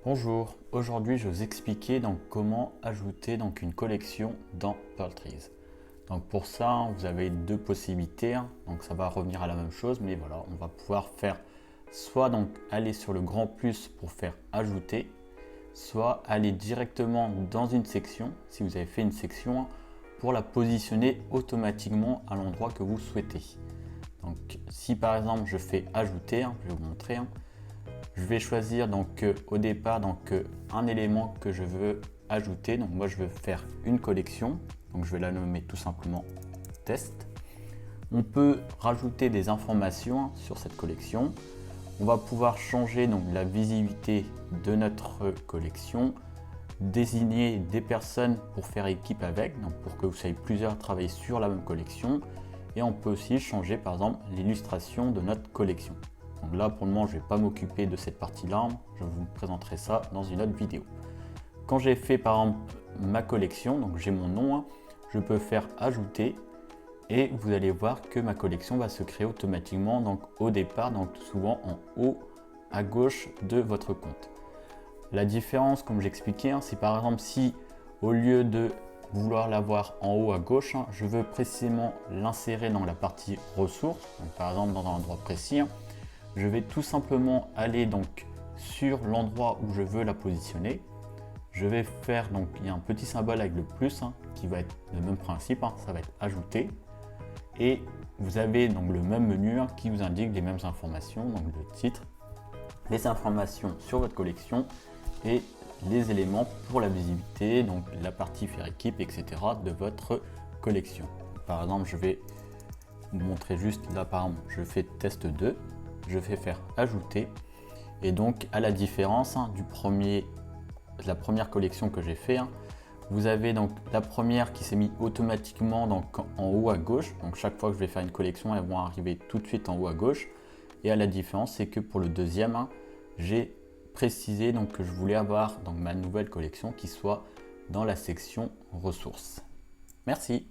Bonjour, aujourd'hui je vais vous expliquer comment ajouter une collection dans Pearl-Trees. Donc pour ça, vous avez deux possibilités, donc ça va revenir à la même chose, mais voilà, on va pouvoir faire soit aller sur le grand plus pour faire ajouter, soit aller directement dans une section, si vous avez fait une section, pour la positionner automatiquement à l'endroit que vous souhaitez. Donc si par exemple je fais ajouter, je vais vous montrer. Je vais choisir au départ un élément que je veux ajouter. Donc moi je veux faire une collection. Donc je vais la nommer tout simplement test. On peut rajouter des informations sur cette collection. On va pouvoir changer la visibilité de notre collection, désigner des personnes pour faire équipe avec, donc pour que vous soyez plusieurs à travailler sur la même collection. Et on peut aussi changer par exemple l'illustration de notre collection. Donc là pour le moment je ne vais pas m'occuper de cette partie là, je vous présenterai ça dans une autre vidéo. Quand j'ai fait par exemple ma collection, donc j'ai mon nom, je peux faire ajouter et vous allez voir que ma collection va se créer automatiquement au départ, souvent en haut à gauche de votre compte. La différence, comme j'expliquais, c'est par exemple si au lieu de vouloir l'avoir en haut à gauche, je veux précisément l'insérer dans la partie ressources, donc par exemple dans un endroit précis, je vais tout simplement aller sur l'endroit où je veux la positionner. Je vais faire, il y a un petit symbole avec le plus qui va être le même principe, ça va être ajouter. Et vous avez le même menu qui vous indique les mêmes informations, donc le titre, les informations sur votre collection et les éléments pour la visibilité, donc la partie faire équipe, etc. de votre collection. Par exemple, je vais vous montrer juste là, par exemple, je fais test 2. Je vais faire ajouter et donc à la différence de la première collection que j'ai fait, vous avez la première qui s'est mise automatiquement en haut à gauche, donc chaque fois que je vais faire une collection elles vont arriver tout de suite en haut à gauche, et à la différence c'est que pour le deuxième j'ai précisé que je voulais avoir ma nouvelle collection qui soit dans la section ressources. Merci.